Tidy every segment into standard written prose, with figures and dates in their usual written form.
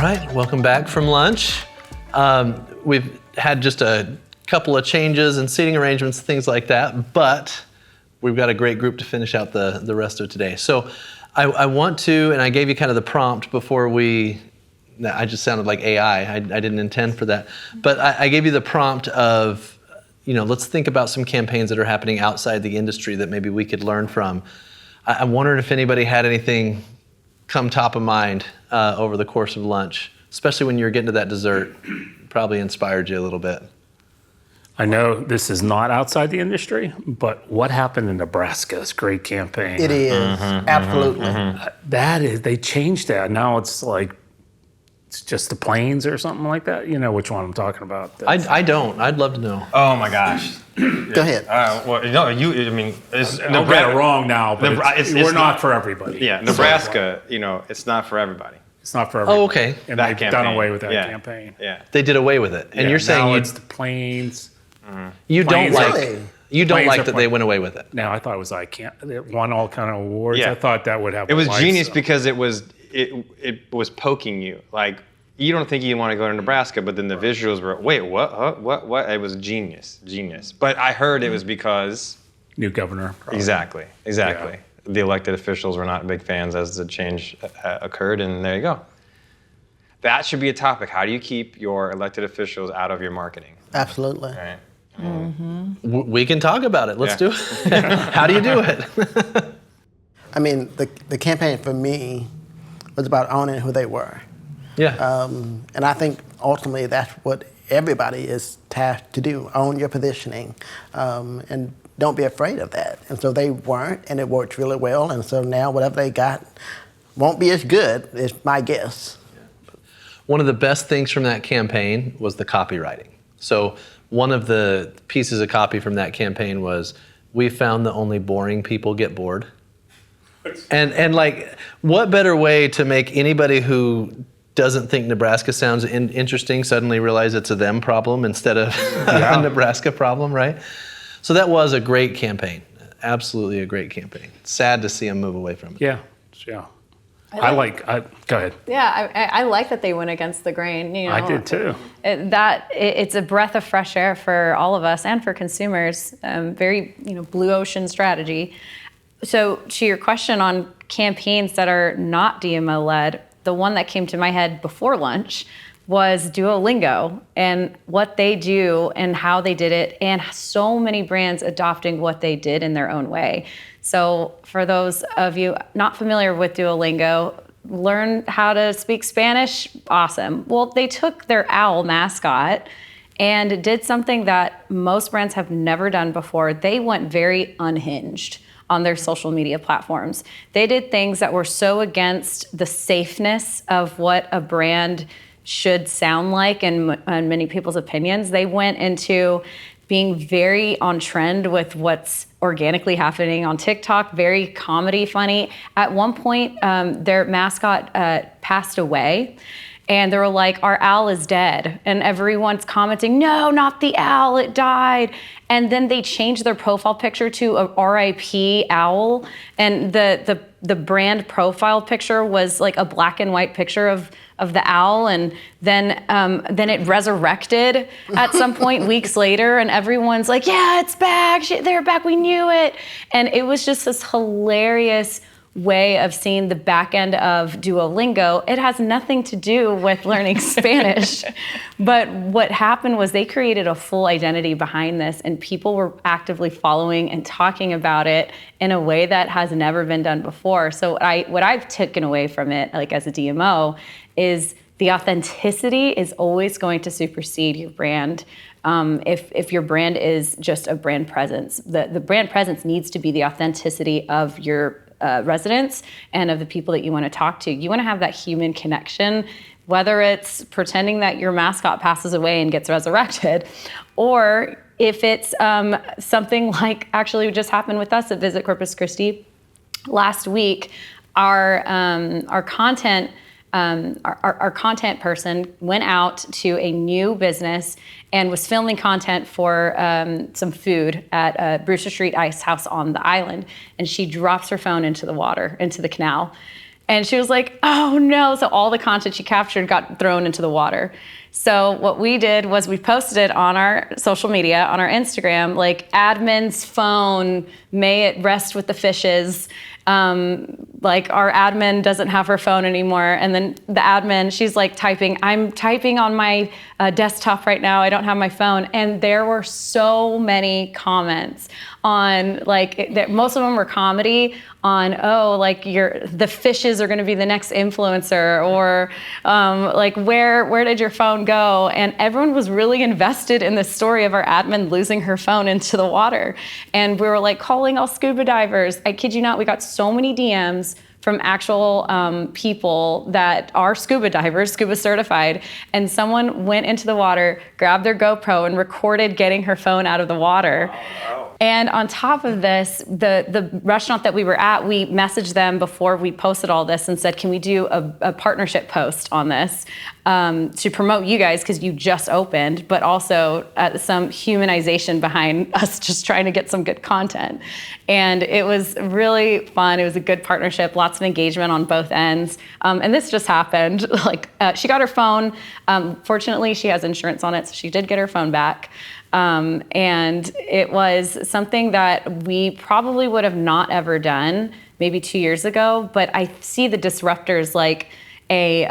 right, welcome back from lunch. We've had just a couple of changes in seating arrangements, things like that, but we've got a great group to finish out the rest of today. So I want to, and I gave you kind of the prompt before I just sounded like AI. I didn't intend for that. But I gave you the prompt of, let's think about some campaigns that are happening outside the industry that maybe we could learn from. I wondered if anybody had anything come top of mind over the course of lunch, especially when you're getting to that dessert. Probably inspired you a little bit. I know this is not outside the industry, but what happened in Nebraska is a great campaign. It is, absolutely. That is, they changed that. Now it's like, it's just the planes or something like that. You know which one I'm talking about. I don't. I'd love to know. Oh my gosh. Go ahead. It's I'll get it wrong now, but we're not for everybody. Yeah, Nebraska, it's not for everybody. It's not for everybody. Oh, okay. And That they've campaign. done away with that Yeah. campaign. Yeah. They did away with it, and you're saying now it's the planes. you don't planes like Really? you don't Planes like are that they went away with it. Now I thought it was it won all kind of awards. Yeah. I thought that would have. It was a genius life, so. because it was poking you. Like, you don't think you want to go to Nebraska, but then the visuals were, wait, what? Huh? What? It was genius. But I heard it was because... New governor. Probably. Exactly. Yeah. The elected officials were not big fans as the change occurred, and there you go. That should be a topic. How do you keep your elected officials out of your marketing? Absolutely. Right? We can talk about it. Let's do it. How do you do it? I mean, the campaign for me was about owning who they were. Yeah. And I think ultimately that's what everybody is tasked to do, own your positioning, and don't be afraid of that. And so they weren't, and it worked really well, and so now whatever they got won't be as good, is my guess. One of the best things from that campaign was the copywriting. So one of the pieces of copy from that campaign was, we found that only boring people get bored. And like, what better way to make anybody who doesn't think Nebraska sounds interesting suddenly realize it's a them problem instead of a Nebraska problem, right? So that was a great campaign. Absolutely a great campaign. Sad to see them move away from it. Yeah. Go ahead. Yeah, I like that they went against the grain. I did too. It's a breath of fresh air for all of us and for consumers. Very blue ocean strategy. So to your question on campaigns that are not DMO led, the one that came to my head before lunch was Duolingo and what they do and how they did it, and so many brands adopting what they did in their own way. So for those of you not familiar with Duolingo, learn how to speak Spanish, awesome. Well, they took their owl mascot and did something that most brands have never done before. They went very unhinged on their social media platforms. They did things that were so against the safeness of what a brand should sound like in many people's opinions. They went into being very on trend with what's organically happening on TikTok, very comedy, funny. At one point, their mascot passed away, and they were like, our owl is dead. And everyone's commenting, no, not the owl, it died. And then they changed their profile picture to a RIP owl. And the brand profile picture was like a black and white picture of the owl, and then it resurrected at some point weeks later, and everyone's like, yeah, it's back, they're back, we knew it. And it was just this hilarious way of seeing the back end of Duolingo. It has nothing to do with learning Spanish, but what happened was they created a full identity behind this, and people were actively following and talking about it in a way that has never been done before. So what I've taken away from it, like as a DMO, is the authenticity is always going to supersede your brand. If your brand is just a brand presence, the brand presence needs to be the authenticity of your residents and of the people that you want to talk to. You want to have that human connection, whether it's pretending that your mascot passes away and gets resurrected, or if it's something like actually what just happened with us at Visit Corpus Christi last week. Our content person went out to a new business and was filming content for some food at Brewster Street Ice House on the island. And she drops her phone into the water, into the canal. And she was like, oh no. So all the content she captured got thrown into the water. So what we did was we posted it on our social media, on our Instagram, like admin's phone, may it rest with the fishes. Like our admin doesn't have her phone anymore. And then the admin, she's like typing, I'm typing on my desktop right now. I don't have my phone. And there were so many comments on like, most of them were comedy on, oh, like the fishes are going to be the next influencer, or like where did your phone go? And everyone was really invested in the story of our admin losing her phone into the water. And we were like calling all scuba divers. I kid you not, we got so many DMs from actual people that are scuba divers, scuba certified, and someone went into the water, grabbed their GoPro, and recorded getting her phone out of the water. Wow. And on top of this, the restaurant that we were at, we messaged them before we posted all this and said, can we do a partnership post on this to promote you guys because you just opened, but also some humanization behind us just trying to get some good content. And it was really fun. It was a good partnership, lots of engagement on both ends. And this just happened. Like she got her phone. Fortunately, she has insurance on it, so she did get her phone back. And it was something that we probably would have not ever done maybe 2 years ago, but I see the disruptors like a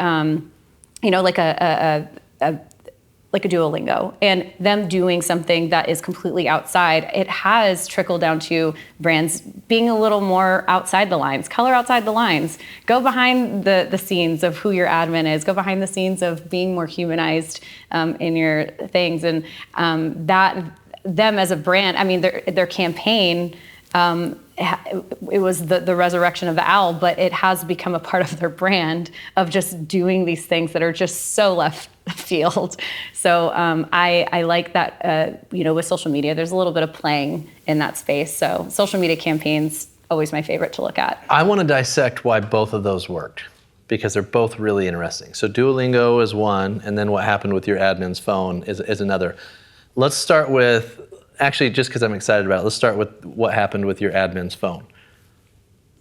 Duolingo, and them doing something that is completely outside. It has trickled down to brands being a little more outside the lines, color outside the lines, go behind the scenes of who your admin is, go behind the scenes of being more humanized in your things. And that them as a brand, I mean, their campaign, it was the resurrection of the owl, but it has become a part of their brand of just doing these things that are just so left field. So I like that, with social media, there's a little bit of playing in that space. So social media campaigns, always my favorite to look at. I want to dissect why both of those worked, because they're both really interesting. So Duolingo is one, and then what happened with your admin's phone is another. Let's start with, actually, just because I'm excited about it, let's start with what happened with your admin's phone.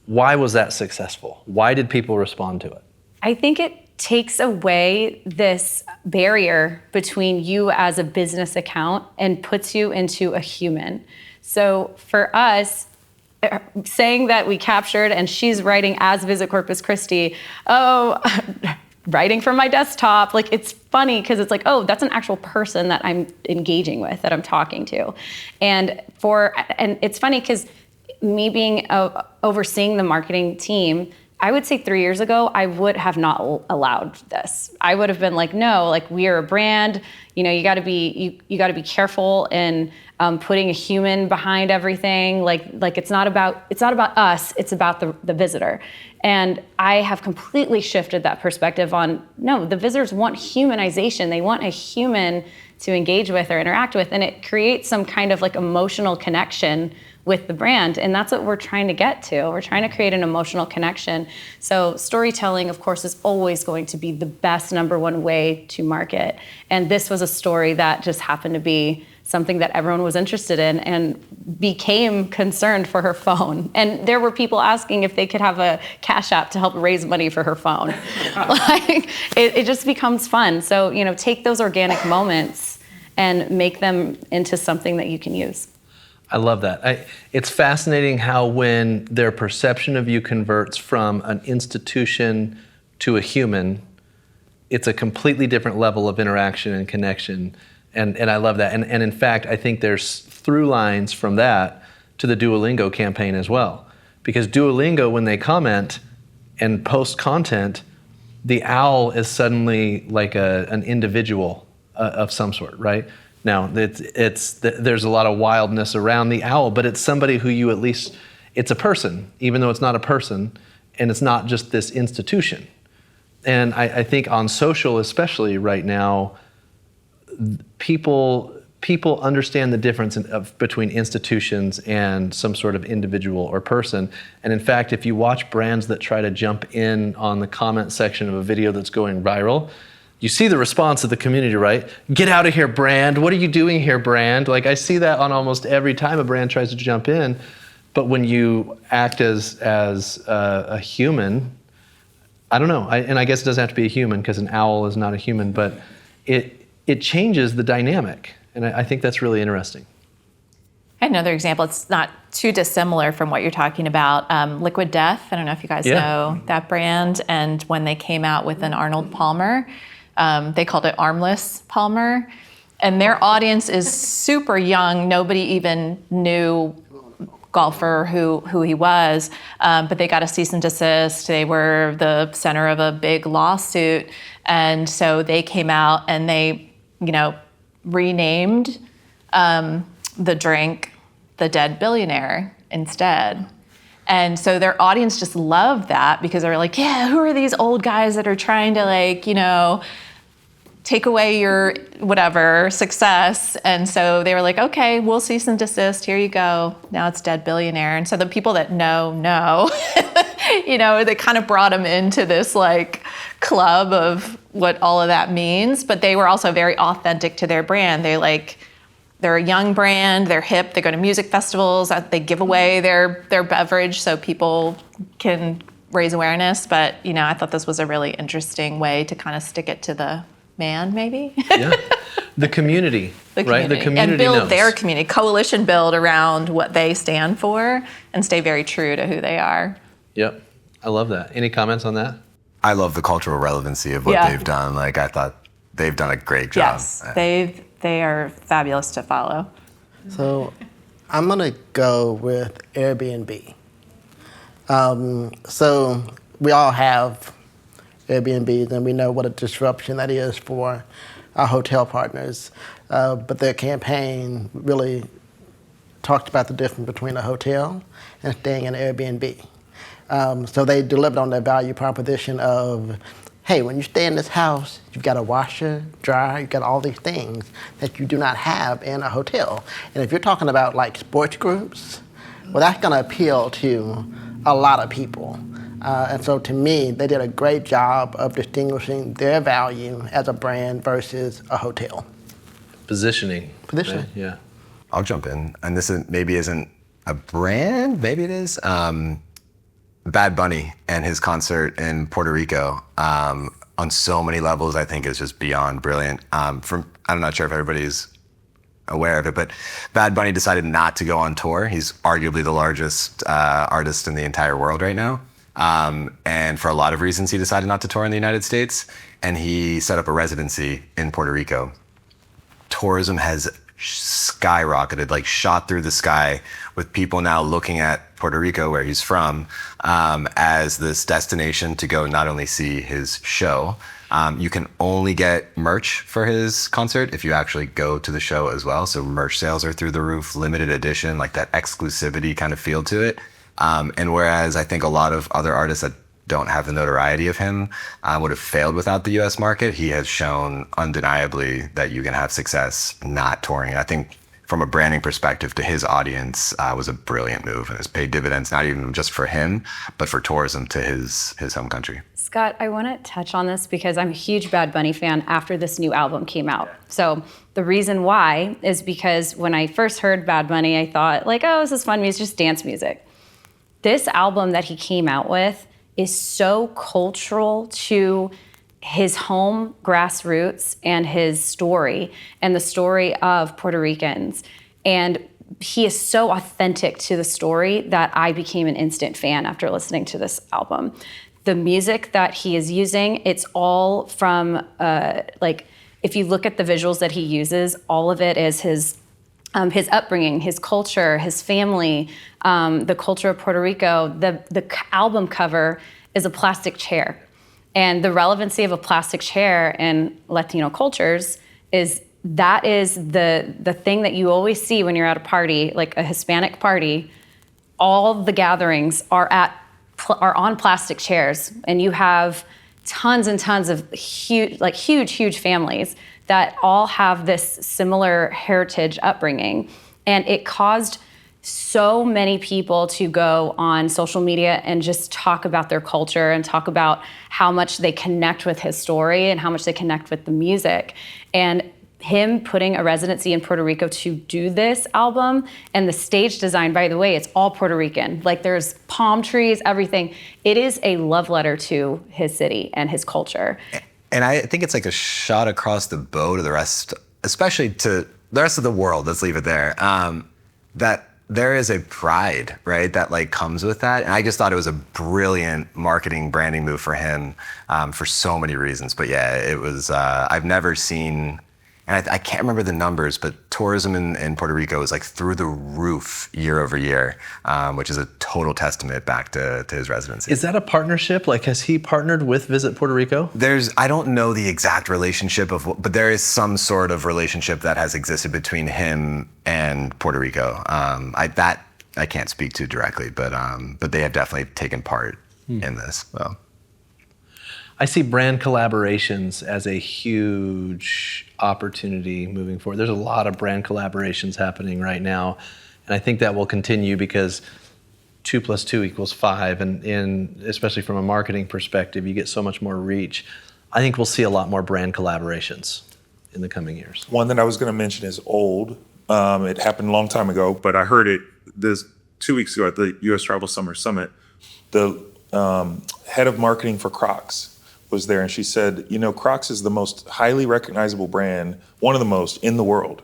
Why was that successful? Why did people respond to it? I think it takes away this barrier between you as a business account and puts you into a human. So for us, saying that we captured and she's writing as Visit Corpus Christi, writing from my desktop, like it's funny because it's like, oh, that's an actual person that I'm engaging with, that I'm talking to. And it's funny because me being overseeing the marketing team, I would say 3 years ago, I would have not allowed this. I would have been like, no, like we are a brand, you gotta be careful in putting a human behind everything. Like it's not about us, it's about the visitor. And I have completely shifted that perspective on, no, the visitors want humanization. They want a human to engage with or interact with, and it creates some kind of like emotional connection with the brand. And that's what we're trying to get to. We're trying to create an emotional connection. So storytelling, of course, is always going to be the best number one way to market. And this was a story that just happened to be something that everyone was interested in and became concerned for her phone. And there were people asking if they could have a Cash App to help raise money for her phone. Like it just becomes fun. So, take those organic moments and make them into something that you can use. I love that. It's fascinating how when their perception of you converts from an institution to a human, it's a completely different level of interaction and connection. And I love that. And in fact, I think there's through lines from that to the Duolingo campaign as well. Because Duolingo, when they comment and post content, the owl is suddenly like an individual of some sort, right? Now, there's a lot of wildness around the owl, but it's somebody who it's a person, even though it's not a person, and it's not just this institution. And I think on social, especially right now, people understand the difference between institutions and some sort of individual or person. And in fact, if you watch brands that try to jump in on the comment section of a video that's going viral, you see the response of the community, right? Get out of here, brand. What are you doing here, brand? Like I see that on almost every time a brand tries to jump in. But when you act as a human I don't know, and I guess it doesn't have to be a human because an owl is not a human, but it changes the dynamic, and I think that's really interesting. I had another example. It's not too dissimilar from what you're talking about. Liquid Death. I don't know if you guys know that brand. And when they came out with an Arnold Palmer, they called it Armless Palmer. And their audience is super young. Nobody even knew golfer who he was, but they got a cease and desist. They were the center of a big lawsuit. And so they came out and they, renamed the drink the Dead Billionaire instead. And so their audience just loved that because they were like, yeah, who are these old guys that are trying to take away your whatever success? And so they were like, okay, we'll cease and desist. Here you go. Now it's Dead Billionaire. And so the people that know, they kind of brought them into this club of what all of that means. But they were also very authentic to their brand. They're a young brand, they're hip, they go to music festivals, they give away their beverage so people can raise awareness. But, I thought this was a really interesting way to kind of stick it to the man, maybe. Yeah. The community, right? The community and build knows. their community, coalition build around what they stand for and stay very true to who they are. Yep. I love that. Any comments on that? I love the cultural relevancy of what they've done. I thought they've done a great job. Yes, they are fabulous to follow. So I'm going to go with Airbnb. So we all have Airbnbs, and we know what a disruption that is for our hotel partners. But their campaign really talked about the difference between a hotel and staying in an Airbnb. So they delivered on their value proposition of, hey, when you stay in this house, you've got a washer, dryer, you've got all these things that you do not have in a hotel. And if you're talking about sports groups, well, that's going to appeal to a lot of people. And so to me, they did a great job of distinguishing their value as a brand versus a hotel. Positioning. Right? Yeah. I'll jump in. And this maybe isn't a brand, maybe it is. Bad Bunny and his concert in Puerto Rico on so many levels, I think is just beyond brilliant. I'm not sure if everybody's aware of it, but Bad Bunny decided not to go on tour. He's arguably the largest artist in the entire world right now. And for a lot of reasons, he decided not to tour in the United States, and he set up a residency in Puerto Rico. Tourism has skyrocketed, shot through the sky, with people now looking at Puerto Rico, where he's from, as this destination to go not only see his show. You can only get merch for his concert if you actually go to the show as well. So merch sales are through the roof, limited edition, that exclusivity kind of feel to it. And whereas I think a lot of other artists that don't have the notoriety of him would have failed without the US market, he has shown undeniably that you can have success not touring. I think from a branding perspective to his audience was a brilliant move, and has paid dividends not even just for him, but for tourism to his home country. Scott, I want to touch on this because I'm a huge Bad Bunny fan after this new album came out. So the reason why is because when I first heard Bad Bunny, I thought oh, this is fun music, just dance music. This album that he came out with is so cultural to his home grassroots and his story and the story of Puerto Ricans. And he is so authentic to the story that I became an instant fan after listening to this album. The music that he is using, it's all from, if you look at the visuals that he uses, all of it is his upbringing, his culture, his family, the culture of Puerto Rico. The album cover is a plastic chair. And the relevancy of a plastic chair in Latino cultures is the thing that you always see when you're at a party, like a Hispanic party. All the gatherings are on plastic chairs, and you have tons and tons of huge families that all have this similar heritage upbringing. And it caused so many people to go on social media and just talk about their culture and talk about how much they connect with his story and how much they connect with the music. And him putting a residency in Puerto Rico to do this album, and the stage design, by the way, it's all Puerto Rican. Like there's palm trees, everything. It is a love letter to his city and his culture. And I think it's like a shot across the bow to the rest, especially to the rest of the world, let's leave it there, that there is a pride, right, that like comes with that. And I just thought it was a brilliant marketing branding move for him for so many reasons. But yeah, it was, I've never seen, and I can't remember the numbers, but tourism in Puerto Rico is like through the roof year over year, which is a total testament back to his residency. Is that a partnership? Like, has he partnered with Visit Puerto Rico? I don't know the exact relationship but there is some sort of relationship that has existed between him and Puerto Rico. I can't speak to directly, but they have definitely taken part in this. So. I see brand collaborations as a huge opportunity moving forward. There's a lot of brand collaborations happening right now, and I think that will continue because 2 + 2 = 5, and especially from a marketing perspective, you get so much more reach. I think we'll see a lot more brand collaborations in the coming years. One that I was going to mention is old. It happened a long time ago, but I heard it this 2 weeks ago at the U.S. Travel Summer Summit. The head of marketing for Crocs was there, and she said, Crocs is the most highly recognizable brand, one of the most in the world.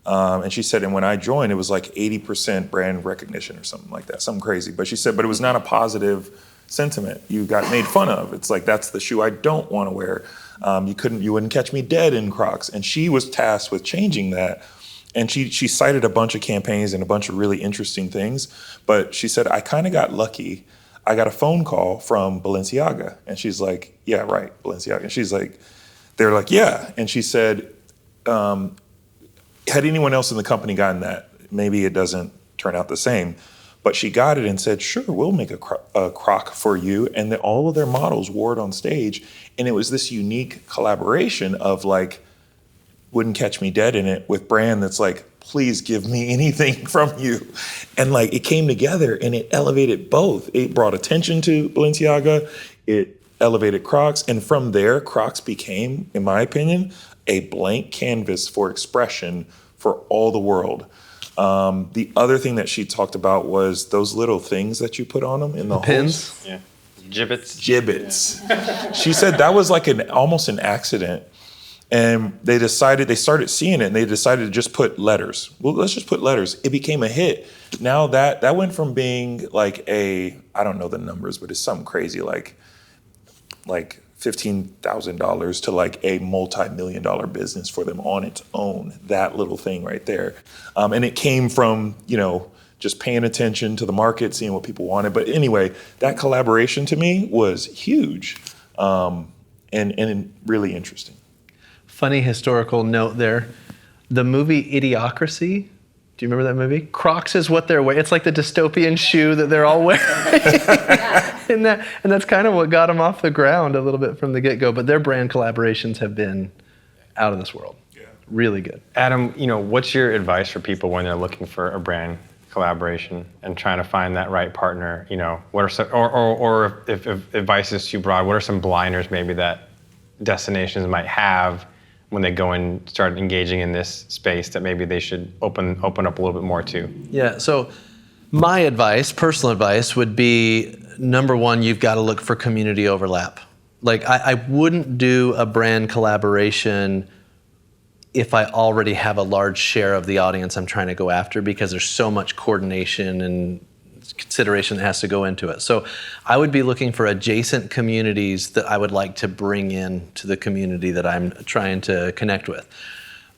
And she said, and when I joined, it was like 80% brand recognition or something like that, something crazy. But she said, but it was not a positive sentiment. You got made fun of. It's like, that's the shoe I don't want to wear. You wouldn't catch me dead in Crocs. And she was tasked with changing that. And she cited a bunch of campaigns and a bunch of really interesting things. But she said, I kind of got lucky. I got a phone call from Balenciaga. And she's like, yeah, right, Balenciaga. And she's like, they're like, yeah. And she said, had anyone else in the company gotten that? Maybe it doesn't turn out the same. But she got it and said, sure, we'll make a Croc for you. And then all of their models wore it on stage. And it was this unique collaboration of like, wouldn't catch me dead in it with brand that's like, please give me anything from you. And like, it came together and it elevated both. It brought attention to Balenciaga. It elevated Crocs. And from there, Crocs became, in my opinion, a blank canvas for expression for all the world. The other thing that she talked about was those little things that you put on them in the pins. holes. Yeah. Gibbets. She said that was like almost an accident. And they started seeing it and they decided to just put letters. Well, let's just put letters. It became a hit. Now that went from being like I don't know the numbers, but it's something crazy like $15,000 to like a multi-million-dollar business for them on its own, that little thing right there. And it came from, just paying attention to the market, seeing what people wanted. But anyway, that collaboration to me was huge and really interesting. Funny historical note there. The movie Idiocracy, do you remember that movie? Crocs is what they're wearing. It's like the dystopian shoe that they're all wearing. and that's kind of what got them off the ground a little bit from the get-go. But their brand collaborations have been out of this world. Yeah. Really good. Adam, what's your advice for people when they're looking for a brand collaboration and trying to find that right partner? What are some, or if advice is too broad, what are some blinders maybe that destinations might have when they go and start engaging in this space that maybe they should open up a little bit more to? Yeah, so my advice, personal advice, would be, number one, you've got to look for community overlap. Like, I wouldn't do a brand collaboration if I already have a large share of the audience I'm trying to go after, because there's so much coordination and consideration that has to go into it. So I would be looking for adjacent communities that I would like to bring in to the community that I'm trying to connect with.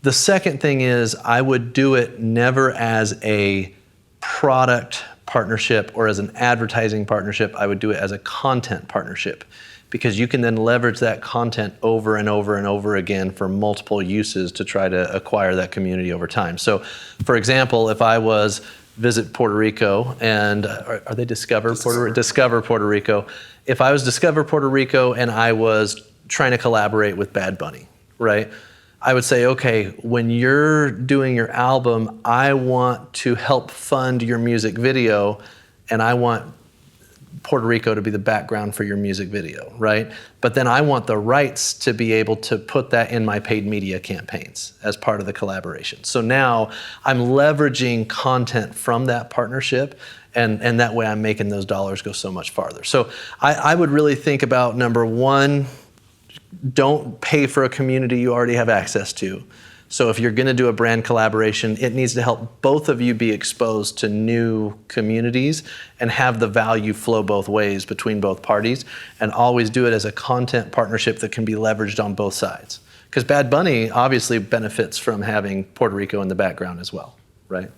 The second thing is I would do it never as a product partnership or as an advertising partnership. I would do it as a content partnership, because you can then leverage that content over and over and over again for multiple uses to try to acquire that community over time. So for example, if I was Visit Puerto Rico and are they Discover Puerto Rico. If I was Discover Puerto Rico and I was trying to collaborate with Bad Bunny, right? I would say, okay, when you're doing your album, I want to help fund your music video, and I want Puerto Rico to be the background for your music video, right? But then I want the rights to be able to put that in my paid media campaigns as part of the collaboration. So now I'm leveraging content from that partnership, and that way I'm making those dollars go so much farther. So I would really think about, number one, don't pay for a community you already have access to. So if you're going to do a brand collaboration, it needs to help both of you be exposed to new communities and have the value flow both ways between both parties, and always do it as a content partnership that can be leveraged on both sides. Because Bad Bunny obviously benefits from having Puerto Rico in the background as well, right?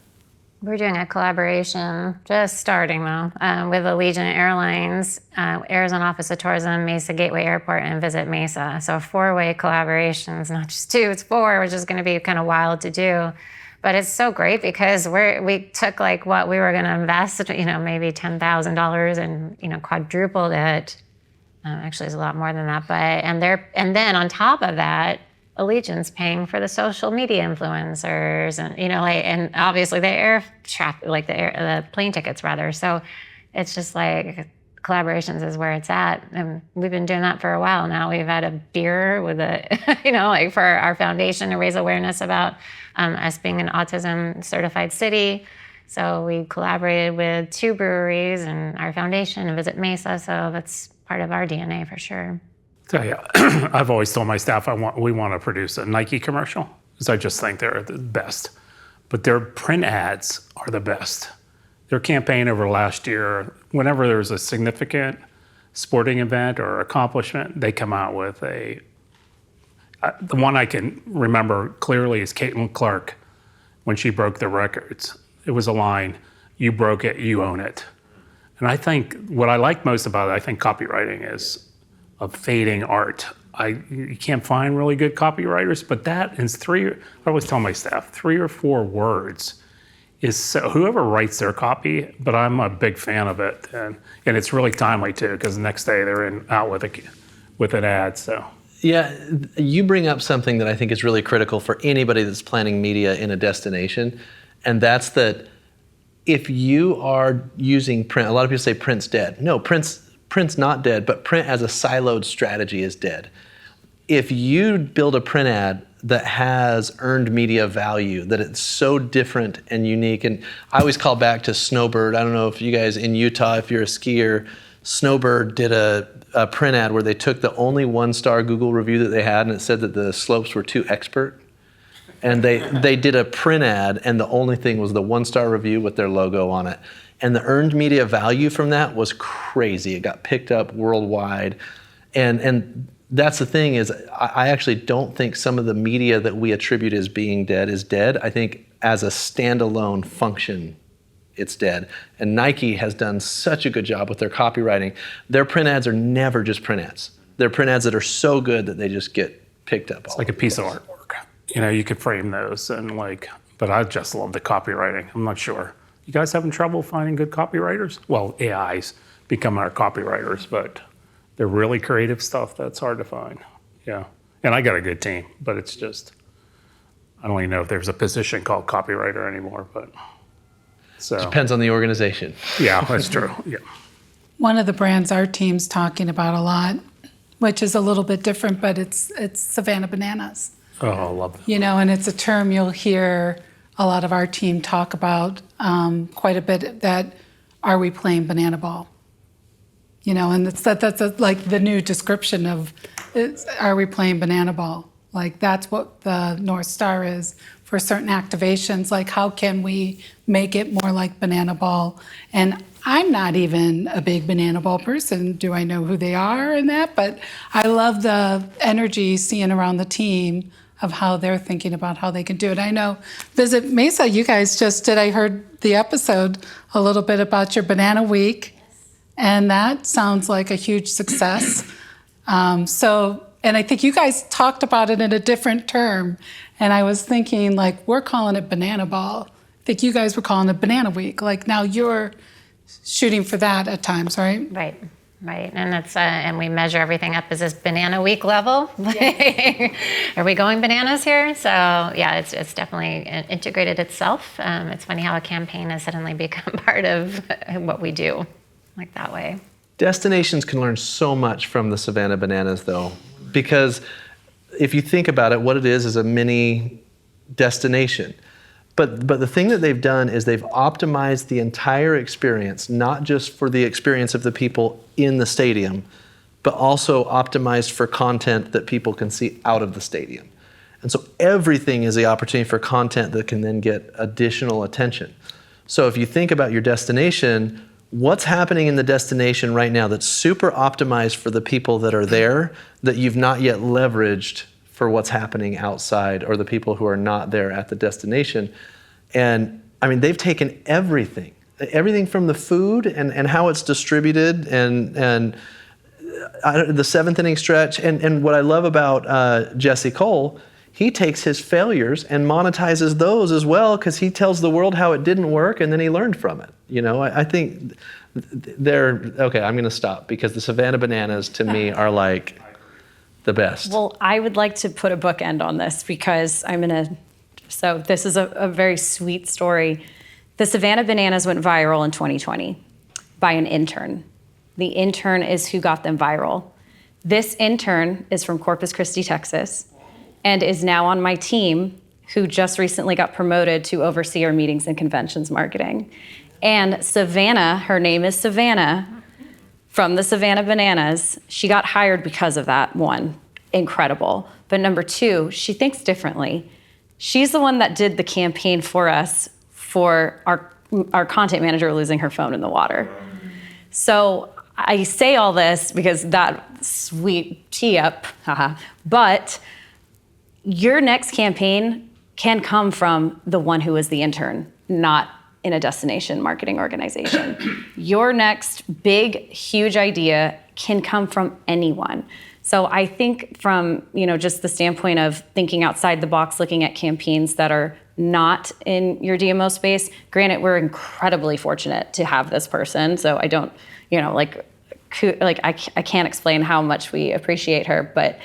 We're doing a collaboration, just starting though, with Allegiant Airlines, Arizona Office of Tourism, Mesa Gateway Airport, and Visit Mesa. So a 4-way collaboration. It's not just 2, it's 4, which is going to be kind of wild to do. But it's so great because we took like what we were going to invest, maybe $10,000 and, quadrupled it. Actually, it's a lot more than that. But and then on top of that, Allegiant's paying for the social media influencers, and and obviously the the plane tickets rather. So it's just like collaborations is where it's at, and we've been doing that for a while now. We've had a beer with for our foundation to raise awareness about us being an autism certified city. So we collaborated with 2 breweries and our foundation and Visit Mesa. So that's part of our DNA for sure. So yeah, I've always told my staff we want to produce a Nike commercial because I just think they're the best. But their print ads are the best. Their campaign over last year, whenever there's a significant sporting event or accomplishment, they come out with the one I can remember clearly is Caitlin Clark when she broke the records. It was a line, "You broke it, you own it." And I think what I like most about it, I think copywriting is of fading art. You can't find really good copywriters, but that is I always tell my staff, 3 or 4 words is so, whoever writes their copy, but I'm a big fan of it. And it's really timely too, because the next day they're out with an ad, so. Yeah, you bring up something that I think is really critical for anybody that's planning media in a destination, and that's that if you are using print, a lot of people say print's dead. No, print's not dead, but print as a siloed strategy is dead. If you build a print ad that has earned media value, that it's so different and unique, and I always call back to Snowbird. I don't know if you guys in Utah, if you're a skier, Snowbird did a print ad where they took the only 1-star Google review that they had, and it said that the slopes were too expert. And they did a print ad, and the only thing was the 1-star review with their logo on it. And the earned media value from that was crazy. It got picked up worldwide. And that's the thing is, I actually don't think some of the media that we attribute as being dead is dead. I think as a standalone function, it's dead. And Nike has done such a good job with their copywriting. Their print ads are never just print ads. They're print ads that are so good that they just get picked up. It's like a piece of artwork. You could frame those but I just love the copywriting. I'm not sure. You guys having trouble finding good copywriters? Well, AIs become our copywriters, but they're really creative stuff that's hard to find. Yeah. And I got a good team, but it's just, I don't even know if there's a position called copywriter anymore, but so. Depends on the organization. Yeah, that's true. Yeah. One of the brands our team's talking about a lot, which is a little bit different, but it's Savannah Bananas. Oh, I love that. And it's a term you'll hear a lot of our team talk about quite a bit, that are we playing banana ball? And that's like the new description of, are we playing banana ball? Like that's what the North Star is for certain activations. Like how can we make it more like banana ball? And I'm not even a big banana ball person. Do I know who they are and that? But I love the energy seeing around the team of how they're thinking about how they can do it. I know Visit Mesa, you guys just did, I heard the episode a little bit about your Banana Week, and that sounds like a huge success. And I think you guys talked about it in a different term, and I was thinking like, we're calling it Banana Ball. I think you guys were calling it Banana Week. Like now you're shooting for that at times, right? Right, and it's and we measure everything up as this Banana Week level. Are we going bananas here? So yeah, it's definitely integrated itself. It's funny how a campaign has suddenly become part of what we do, like that way. Destinations can learn so much from the Savannah Bananas, though, because if you think about it, what it is a mini destination. But the thing that they've done is they've optimized the entire experience, not just for the experience of the people in the stadium, but also optimized for content that people can see out of the stadium. And so everything is the opportunity for content that can then get additional attention. So if you think about your destination, what's happening in the destination right now that's super optimized for the people that are there that you've not yet leveraged for what's happening outside or the people who are not there at the destination? And I mean, they've taken everything from the food and how it's distributed and the seventh inning stretch. And what I love about Jesse Cole, he takes his failures and monetizes those as well because he tells the world how it didn't work and then he learned from it. You know, I think okay, I'm going to stop because the Savannah Bananas to me are like the best. Well, I would like to put a bookend on this because so this is a very sweet story. The Savannah Bananas went viral in 2020 by an intern. The intern is who got them viral. This intern is from Corpus Christi, Texas, and is now on my team, who just recently got promoted to oversee our meetings and conventions marketing. And Savannah, her name is Savannah, from the Savannah Bananas. She got hired because of that, one, incredible. But number two, she thinks differently. She's the one that did the campaign for us for our content manager losing her phone in the water. So I say all this because that sweet tee up, but your next campaign can come from the one who is the intern, not in a destination marketing organization. Your next big, huge idea can come from anyone. So I think from, just the standpoint of thinking outside the box, looking at campaigns that are not in your DMO space, granted, we're incredibly fortunate to have this person. So I don't, I can't explain how much we appreciate her, but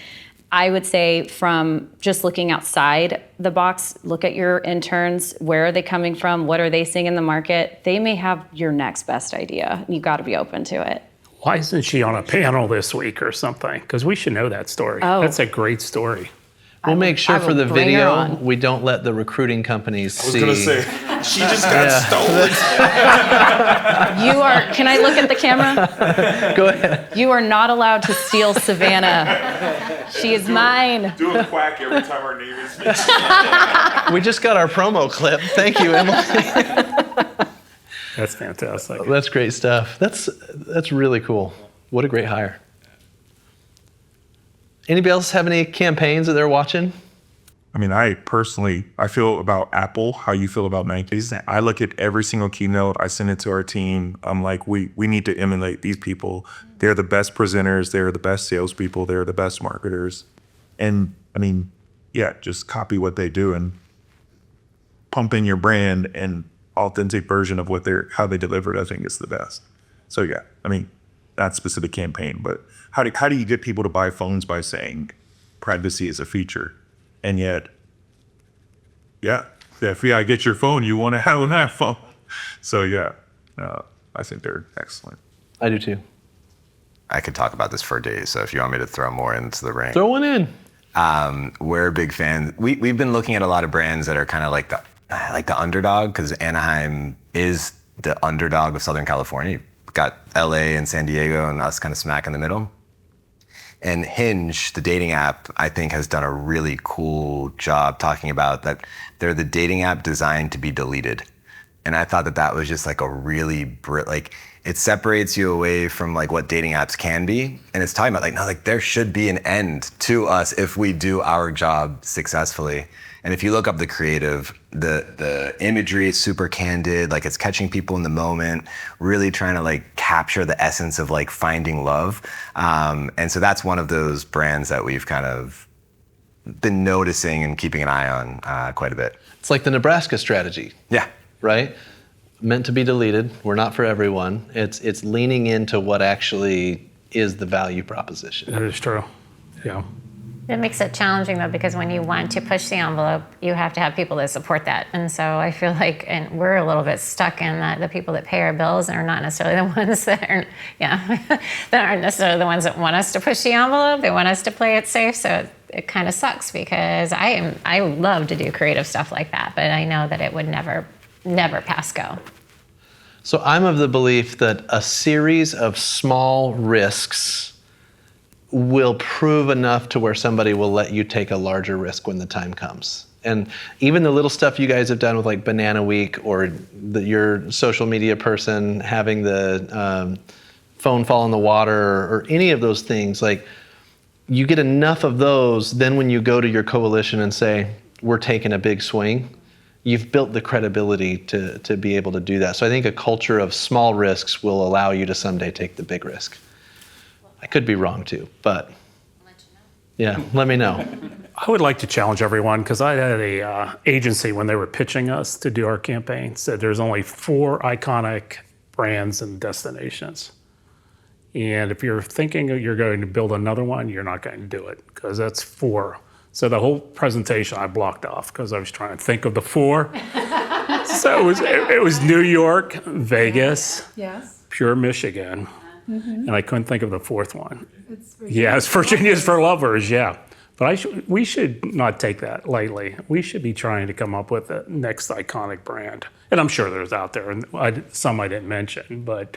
I would say from just looking outside the box, look at your interns. Where are they coming from? What are they seeing in the market? They may have your next best idea. You got to be open to it. Why isn't she on a panel this week or something? Because we should know that story. Oh. That's a great story. We'll make sure for the bring her video, on. we don't let the recruiting companies see. I was gonna say, she just got stolen. Can I look at the camera? Go ahead. You are not allowed to steal Savannah. She is mine. Do a quack every time our name is mentioned. We just got our promo clip. Thank you, Emily. That's fantastic. That's great stuff. That's really cool. What a great hire. Anybody else have any campaigns that they're watching? I mean, I feel about Apple how you feel about Nike. I look at every single keynote. I send it to our team. I'm like, we need to emulate these people. They're the best presenters. They're the best salespeople. They're the best marketers. And I mean, yeah, just copy what they do and pump in your brand and authentic version of how they deliver it. I think is the best. So yeah, I mean, not specific campaign, but how do you get people to buy phones by saying privacy is a feature? And yet, yeah, if I get your phone, you want to have that phone. So yeah, I think they're excellent. I do too. I could talk about this for days, so if you want me to throw more into the ring. Throw one in. We're a big fan. We've been looking at a lot of brands that are kind of like the underdog, because Anaheim is the underdog of Southern California. You've got LA and San Diego and us kind of smack in the middle. And Hinge, the dating app, I think has done a really cool job talking about that they're the dating app designed to be deleted. And I thought that was just like a really, it separates you away from like what dating apps can be. And it's talking about there should be an end to us if we do our job successfully. And if you look up the creative, the imagery is super candid, it's catching people in the moment, really trying to capture the essence of finding love. And so that's one of those brands that we've kind of been noticing and keeping an eye on quite a bit. It's like the Nebraska strategy. Yeah. Right? Meant to be deleted. We're not for everyone. It's leaning into what actually is the value proposition. That is true. Yeah. It makes it challenging though, because when you want to push the envelope, you have to have people that support that. And so I feel like, and we're a little bit stuck in that the people that pay our bills are not necessarily the ones that are, that aren't necessarily the ones that want us to push the envelope. They want us to play it safe. So it kind of sucks, because I love to do creative stuff like that, but I know that it would never pass go. So I'm of the belief that a series of small risks will prove enough to where somebody will let you take a larger risk when the time comes. And even the little stuff you guys have done with like Banana Week, or your social media person having the phone fall in the water, or any of those things, like you get enough of those, then when you go to your coalition and say, we're taking a big swing, you've built the credibility to be able to do that. So I think a culture of small risks will allow you to someday take the big risk. I could be wrong too, but yeah, let me know. I would like to challenge everyone, because I had a agency when they were pitching us to do our campaign, said there's only 4 iconic brands and destinations. And if you're thinking you're going to build another one, you're not going to do it, because that's 4. So the whole presentation I blocked off because I was trying to think of the 4. So it was New York, Vegas, Yes. Pure Michigan, and I couldn't think of the 4th one. Yes, Virginia's for Lovers, yeah. But we should not take that lightly. We should be trying to come up with the next iconic brand. And I'm sure there's out there, and some I didn't mention, but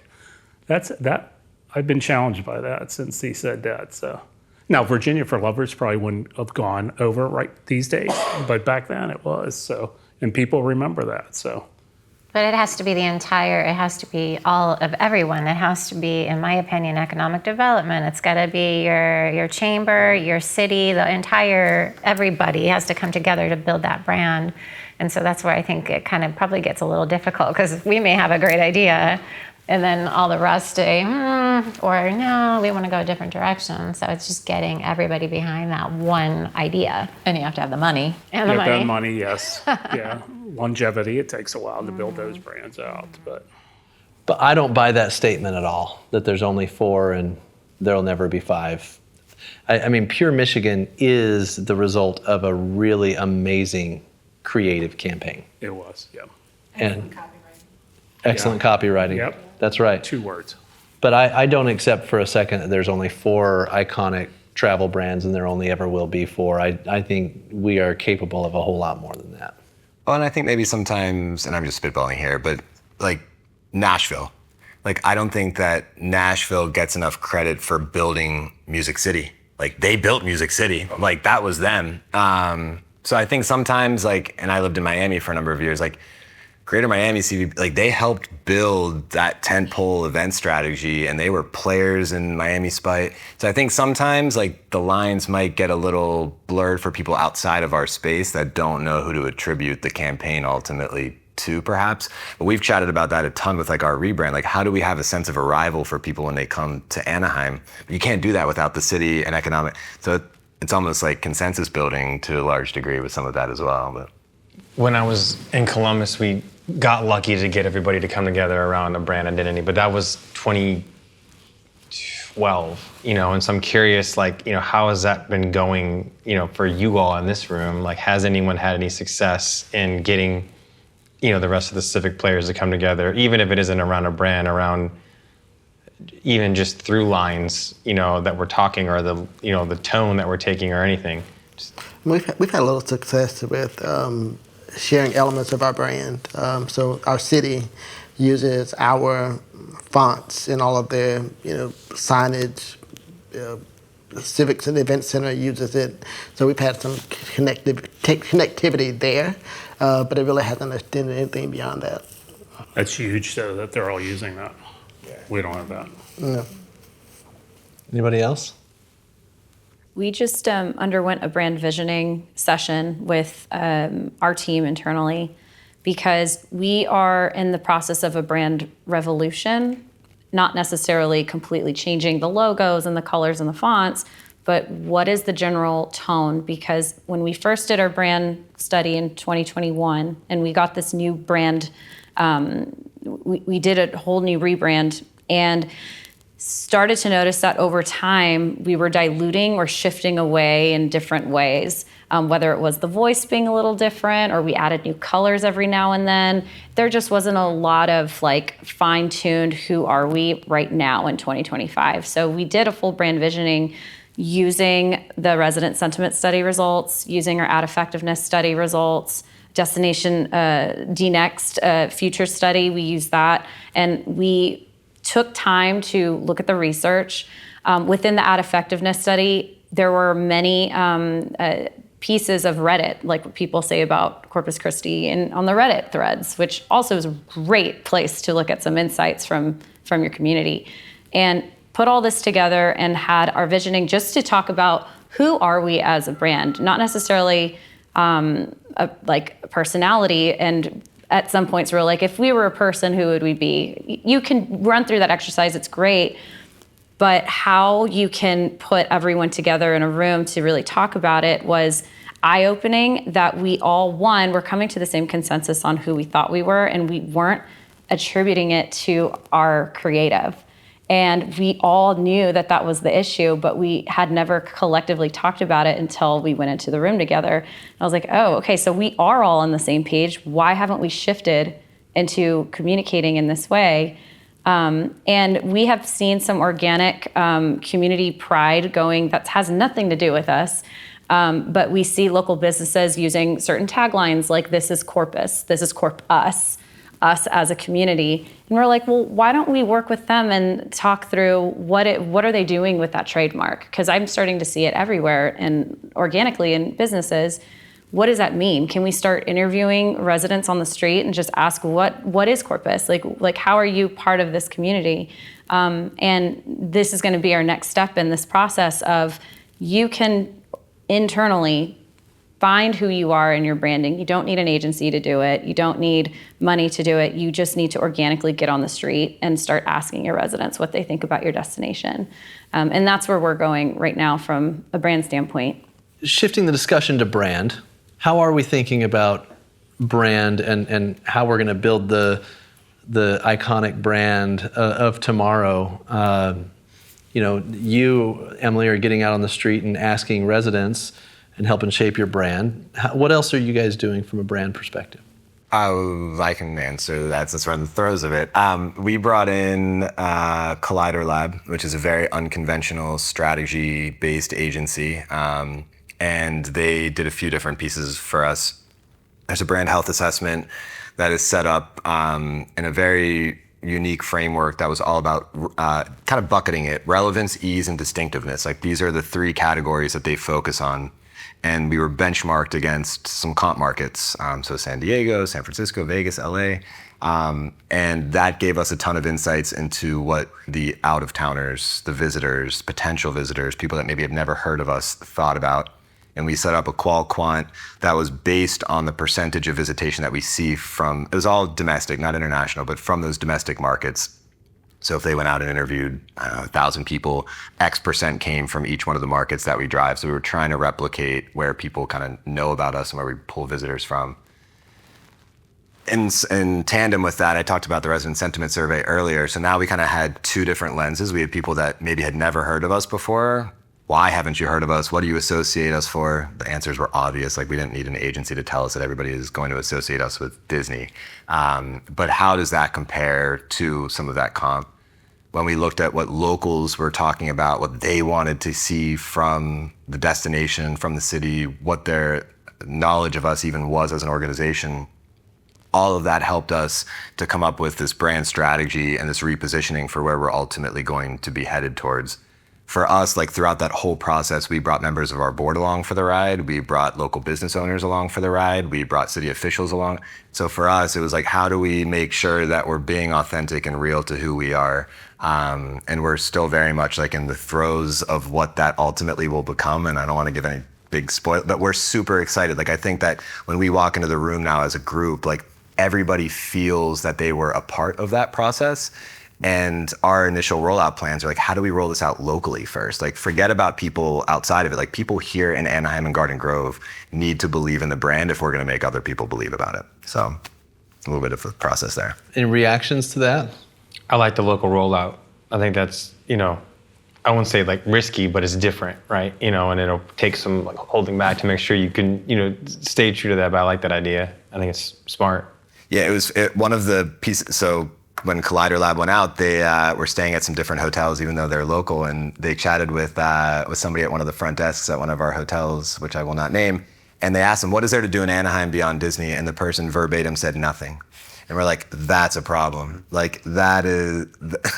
that I've been challenged by that since he said that. So now Virginia for Lovers probably wouldn't have gone over right these days, but back then it was. So, and people remember that. So. But it has to be it has to be all of everyone. It has to be, in my opinion, economic development. It's got to be your chamber, your city, everybody has to come together to build that brand. And so that's where I think it kind of probably gets a little difficult, because we may have a great idea, and then all the rest say, or no, we want to go a different direction. So it's just getting everybody behind that one idea. And you have to have the money. And the You have to money. have money, yes. Yeah. Longevity, it takes a while to build those brands out. But I don't buy that statement at all, that there's only 4 and there'll never be 5. I mean, Pure Michigan is the result of a really amazing creative campaign. it was, yeah. And excellent copywriting. Yep. That's right. 2 words. But I don't accept for a second that there's only 4 iconic travel brands and there only ever will be 4. I think we are capable of a whole lot more than that. Well, and I think maybe sometimes, and I'm just spitballing here, but like Nashville. Like, I don't think that Nashville gets enough credit for building Music City. Like, they built Music City. Like, that was them. So I think sometimes, like, and I lived in Miami for a number of years, like, Greater Miami CVB, like, they helped build that tentpole event strategy, and they were players in Miami Spite. So I think sometimes, like, the lines might get a little blurred for people outside of our space that don't know who to attribute the campaign ultimately to, perhaps. But we've chatted about that a ton with, like, our rebrand. Like, how do we have a sense of arrival for people when they come to Anaheim? You can't do that without the city and economic. So it's almost like consensus building to a large degree with some of that as well. But When I was in Columbus, we got lucky to get everybody to come together around a brand identity, but that was 2012, and so I'm curious, like, how has that been going, for you all in this room? Like, has anyone had any success in getting, the rest of the Civic players to come together, even if it isn't around a brand, around even just through lines, that we're talking, or the tone that we're taking, or anything? We've had a little success with sharing elements of our brand. So our city uses our fonts in all of their, signage. Civics and Event Center uses it. So we've had some connectivity there, but it really hasn't extended anything beyond that. That's huge, though, that they're all using that. We don't have that. No. Anybody else? We just underwent a brand visioning session with our team internally, because we are in the process of a brand revolution, not necessarily completely changing the logos and the colors and the fonts, but what is the general tone? Because when we first did our brand study in 2021 and we got this new brand, we did a whole new rebrand, and started to notice that over time we were diluting or shifting away in different ways, whether it was the voice being a little different or we added new colors every now and then. There just wasn't a lot of like fine-tuned who are we right now in 2025. So we did a full brand visioning using the resident sentiment study results, using our ad effectiveness study results, destination DNext future study, we used that, and we took time to look at the research. Within the ad effectiveness study, there were many pieces of Reddit, like what people say about Corpus Christi and on the Reddit threads, which also is a great place to look at some insights from your community. And put all this together and had our visioning just to talk about who are we as a brand, not necessarily like a personality. And at some points we're like, if we were a person, who would we be? You can run through that exercise, it's great, but how you can put everyone together in a room to really talk about it was eye-opening, that we all, one, were coming to the same consensus on who we thought we were, and we weren't attributing it to our creative. And we all knew that that was the issue, but we had never collectively talked about it until we went into the room together. And I was like, oh, okay, so we are all on the same page. Why haven't we shifted into communicating in this way? And we have seen some organic community pride going that has nothing to do with us. But we see local businesses using certain taglines like, this is Corpus, this is Corpus, us as a community. And we're like, well, why don't we work with them and talk through what are they doing with that trademark? Because I'm starting to see it everywhere and organically in businesses. What does that mean? Can we start interviewing residents on the street and just ask what is Corpus? Like how are you part of this community? And this is going to be our next step in this process of, you can internally find who you are in your branding. You don't need an agency to do it. You don't need money to do it. You just need to organically get on the street and start asking your residents what they think about your destination. And that's where we're going right now from a brand standpoint. Shifting the discussion to brand, how are we thinking about brand and how we're going to build the iconic brand of tomorrow? You, Emily, are getting out on the street and asking residents and helping shape your brand. What else are you guys doing from a brand perspective? I can answer that since we're in the throes of it. We brought in Collider Lab, which is a very unconventional strategy-based agency. And they did a few different pieces for us. There's a brand health assessment that is set up in a very unique framework that was all about kind of bucketing it: relevance, ease, and distinctiveness. Like, these are the three categories that they focus on. And we were benchmarked against some comp markets, so San Diego, San Francisco, Vegas, LA. And that gave us a ton of insights into what the out-of-towners, the visitors, potential visitors, people that maybe have never heard of us, thought about. And we set up a qual-quant that was based on the percentage of visitation that we see from, it was all domestic, not international, but from those domestic markets. So if they went out and interviewed 1,000 people, X percent came from each one of the markets that we drive. So we were trying to replicate where people kind of know about us and where we pull visitors from. In tandem with that, I talked about the resident sentiment survey earlier. So now we kind of had two different lenses. We had people that maybe had never heard of us before. Why haven't you heard of us? What do you associate us for? The answers were obvious. Like, we didn't need an agency to tell us that everybody is going to associate us with Disney. But how does that compare to some of that comp? When we looked at what locals were talking about, what they wanted to see from the destination, from the city, what their knowledge of us even was as an organization, all of that helped us to come up with this brand strategy and this repositioning for where we're ultimately going to be headed towards. For us, like, throughout that whole process, we brought members of our board along for the ride. We brought local business owners along for the ride. We brought city officials along. So for us, it was like, how do we make sure that we're being authentic and real to who we are? And we're still very much like in the throes of what that ultimately will become. And I don't want to give any big spoil, but we're super excited. Like, I think that when we walk into the room now as a group, like, everybody feels that they were a part of that process. And our initial rollout plans are like, how do we roll this out locally first? Like, forget about people outside of it. Like, people here in Anaheim and Garden Grove need to believe in the brand if we're going to make other people believe about it. So a little bit of a process there. Any reactions to that? I like the local rollout. I think that's, I wouldn't say like risky, but it's different, right? And it'll take some like holding back to make sure you can, stay true to that. But I like that idea. I think it's smart. Yeah, it was one of the pieces. So when Collider Lab went out, they were staying at some different hotels, even though they're local, and they chatted with somebody at one of the front desks at one of our hotels, which I will not name. And they asked them, what is there to do in Anaheim beyond Disney? And the person verbatim said nothing. And we're like, that's a problem. Like, that is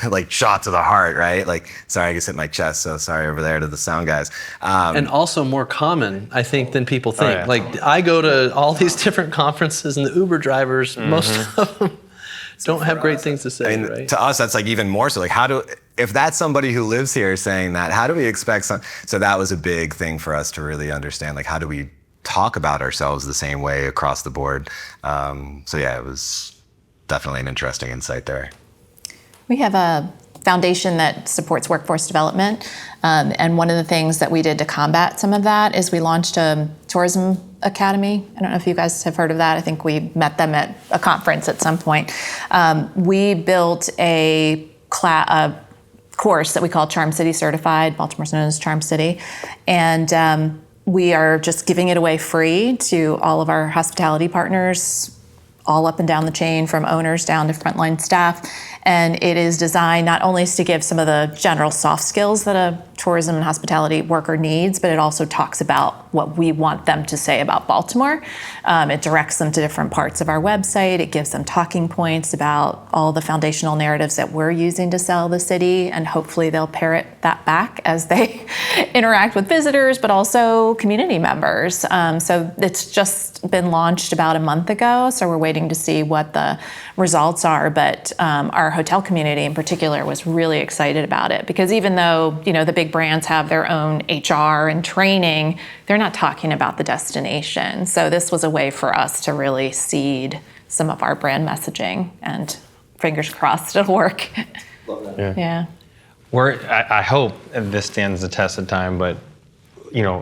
like shot to the heart, right? Like, sorry, I just hit my chest, so sorry over there to the sound guys. And also more common, I think, than people think. yeah. Like, I go to all these different conferences, and the Uber drivers, most of them don't have great things to say, I mean, right? to us, that's like even more so. Like, if that's somebody who lives here saying that, how do we expect so that was a big thing for us to really understand. Like, how do we talk about ourselves the same way across the board? So yeah, it was definitely an interesting insight there. We have a foundation that supports workforce development. And one of the things that we did to combat some of that is we launched a tourism academy. I don't know if you guys have heard of that. I think we met them at a conference at some point. We built a course that we call Charm City Certified. Baltimore's known as Charm City. And we are just giving it away free to all of our hospitality partners, all up and down the chain, from owners down to frontline staff. And it is designed not only to give some of the general soft skills that a tourism and hospitality worker needs, but it also talks about what we want them to say about Baltimore. It directs them to different parts of our website. It gives them talking points about all the foundational narratives that we're using to sell the city, and hopefully they'll parrot that back as they interact with visitors, but also community members. So it's just been launched about a month ago, so we're waiting to see what the results are, but our hotel community in particular was really excited about it, because even though the big brands have their own HR and training, they're not talking about the destination. So this was a way for us to really seed some of our brand messaging, and fingers crossed it'll work. Love that. Yeah. I hope this stands the test of time, but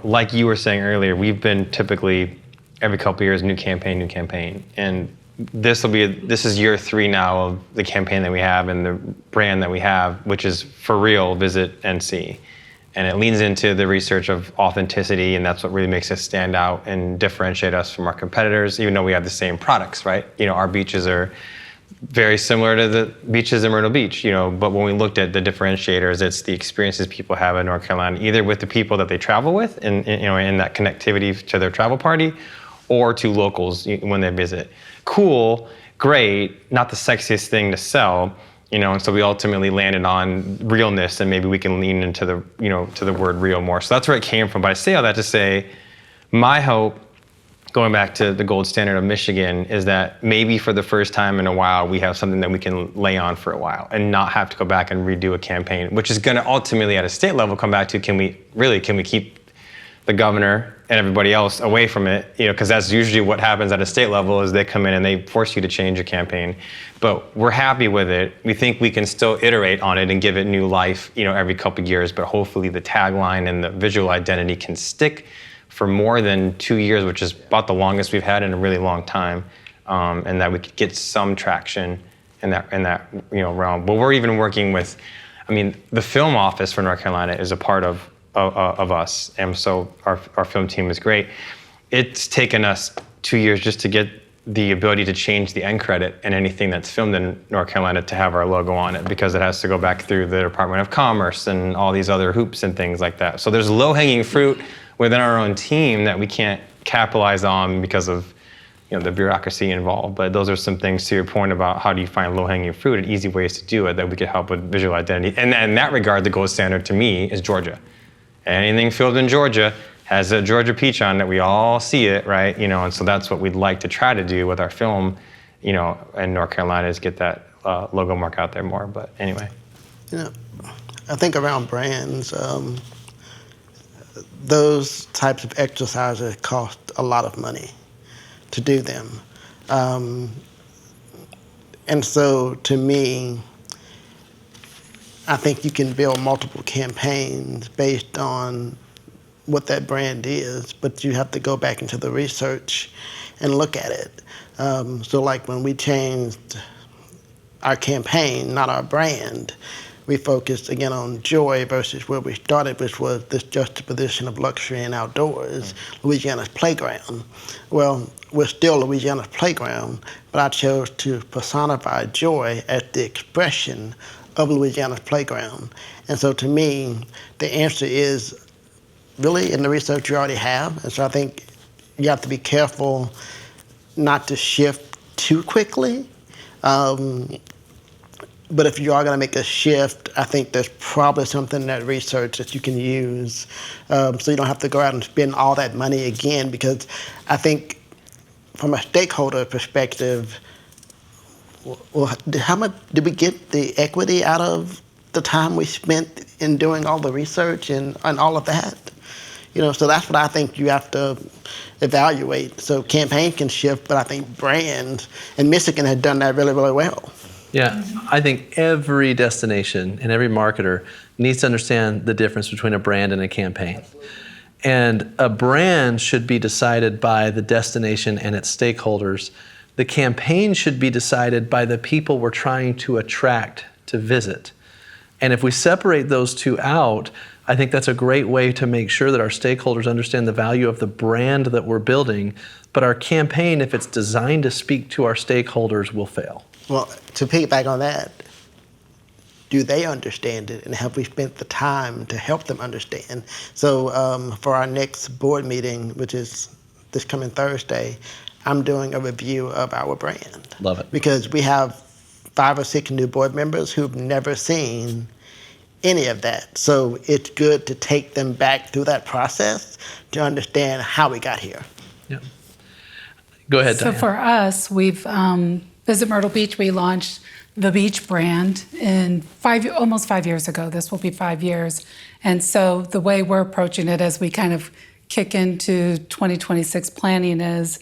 like you were saying earlier, we've been typically every couple of years, new campaign, and this is year 3 now of the campaign that we have and the brand that we have, which is for real, visit and see. And it leans into the research of authenticity, and that's what really makes us stand out and differentiate us from our competitors, even though we have the same products, right? Our beaches are very similar to the beaches in Myrtle Beach, but when we looked at the differentiators, it's the experiences people have in North Carolina, either with the people that they travel with and in that connectivity to their travel party, or to locals when they visit. Cool, great, not the sexiest thing to sell, and so we ultimately landed on realness, and maybe we can lean into the, to the word real more. So that's where it came from. But I say all that to say, my hope, going back to the gold standard of Michigan, is that maybe for the first time in a while, we have something that we can lay on for a while and not have to go back and redo a campaign, which is going to ultimately at a state level come back to, can we keep the governor and everybody else away from it, because that's usually what happens at a state level, is they come in and they force you to change your campaign. But we're happy with it. We think we can still iterate on it and give it new life, every couple of years, but hopefully the tagline and the visual identity can stick for more than 2 years, which is about the longest we've had in a really long time, and that we could get some traction in that realm. But we're even working with, the film office for North Carolina is a part of us, and so our film team is great. It's taken us 2 years just to get the ability to change the end credit in anything that's filmed in North Carolina to have our logo on it, because it has to go back through the Department of Commerce and all these other hoops and things like that. So there's low-hanging fruit within our own team that we can't capitalize on because of the bureaucracy involved. But those are some things, to your point about how do you find low-hanging fruit and easy ways to do it, that we could help with visual identity. And in that regard, the gold standard to me is Georgia. Anything filmed in Georgia has a Georgia peach on it. We all see it, right? And so that's what we'd like to try to do with our film, in North Carolina, is get that logo mark out there more. But anyway. I think around brands, those types of exercises cost a lot of money to do them. And so to me, I think you can build multiple campaigns based on what that brand is, but you have to go back into the research and look at it. So like when we changed our campaign, not our brand, we focused again on joy versus where we started, which was this juxtaposition of luxury and outdoors, Louisiana's playground. Well, we're still Louisiana's playground, but I chose to personify joy as the expression of Louisiana's playground. And so to me, the answer is really in the research you already have. And so I think you have to be careful not to shift too quickly. But if you are going to make a shift, I think there's probably something in that research that you can use, so you don't have to go out and spend all that money again. Because I think from a stakeholder perspective, well, how much did we get the equity out of the time we spent in doing all the research and all of that? So that's what I think you have to evaluate. So campaign can shift, but I think brand, and Michigan had done that really, really well. Yeah, I think every destination and every marketer needs to understand the difference between a brand and a campaign. And a brand should be decided by the destination and its stakeholders. The campaign should be decided by the people we're trying to attract to visit. And if we separate those two out, I think that's a great way to make sure that our stakeholders understand the value of the brand that we're building, but our campaign, if it's designed to speak to our stakeholders, will fail. Well, to piggyback on that, do they understand it, and have we spent the time to help them understand? So for our next board meeting, which is this coming Thursday, I'm doing a review of our brand. Love it. Because we have 5 or 6 new board members who've never seen any of that. So it's good to take them back through that process to understand how we got here. Yeah. Go ahead, So Diane. for us, we've Visit Myrtle Beach. We launched the beach brand in almost 5 years ago. This will be 5 years. And so the way we're approaching it as we kind of kick into 2026 planning is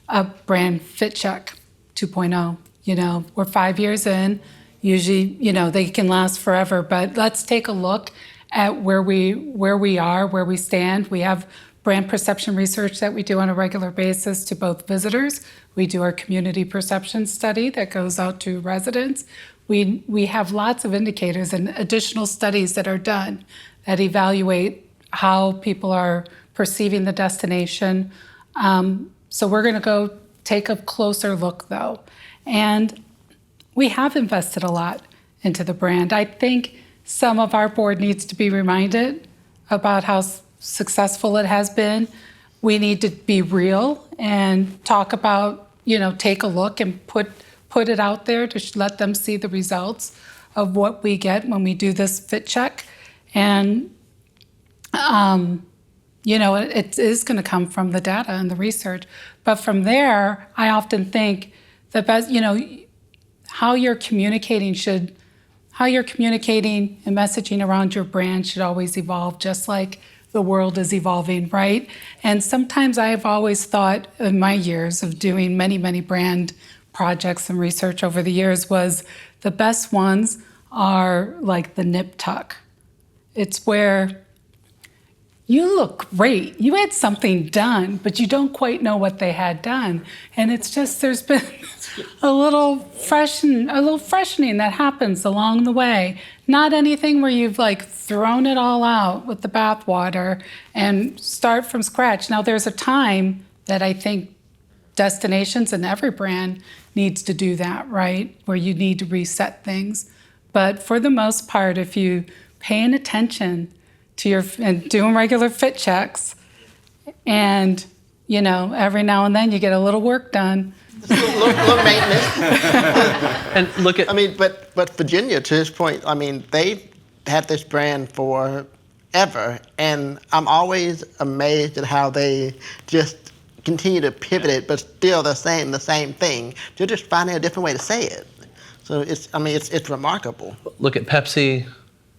a brand fit check 2.0. We're 5 years in. Usually, they can last forever, but let's take a look at where we are, where we stand. We have brand perception research that we do on a regular basis to both visitors. We do our community perception study that goes out to residents. We have lots of indicators and additional studies that are done that evaluate how people are perceiving the destination. So we're going to go take a closer look, though. And we have invested a lot into the brand. I think some of our board needs to be reminded about how successful it has been. We need to be real and talk about, take a look and put it out there to let them see the results of what we get when we do this fit check. And, it is going to come from the data and the research. But from there, I often think the best, how you're communicating and messaging around your brand should always evolve, just like the world is evolving, right? And sometimes I have always thought in my years of doing many, many brand projects and research over the years was the best ones are like the nip tuck. It's where you look great. You had something done, but you don't quite know what they had done. And it's just, there's been a little freshening that happens along the way. Not anything where you've thrown it all out with the bathwater and start from scratch. Now there's a time that I think destinations and every brand needs to do that, right? Where you need to reset things. But for the most part, if you paying attention to and doing regular fit checks, and every now and then you get a little work done. Little maintenance. And look at... But Virginia, to his point, they've had this brand forever, and I'm always amazed at how they just continue to pivot it, but still they're saying the same thing. They're just finding a different way to say it. So it's remarkable. Look at Pepsi,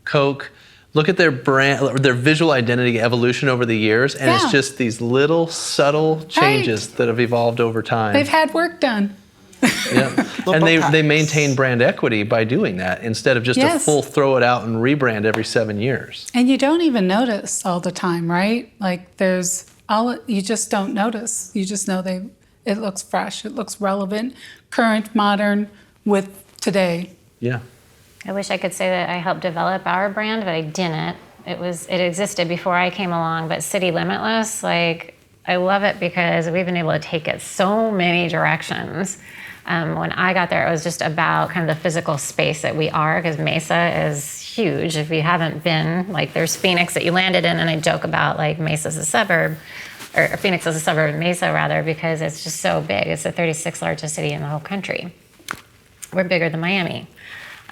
Coke. Look at their brand, their visual identity evolution over the years, and it's just these little subtle changes that have evolved over time. They've had work done. Yeah, and they maintain brand equity by doing that instead of just a full throw it out and rebrand every 7 years. And you don't even notice all the time, right? You just don't notice. You just know it looks fresh, it looks relevant, current, modern with today. Yeah. I wish I could say that I helped develop our brand, but I didn't. It existed before I came along, but City Limitless, like, I love it because we've been able to take it so many directions. When I got there, it was just about kind of the physical space that we are, because Mesa is huge. If you haven't been, like, there's Phoenix that you landed in, and I joke about, like, Mesa's a suburb, or Phoenix is a suburb of Mesa, rather, because it's just so big. It's the 36th largest city in the whole country. We're bigger than Miami.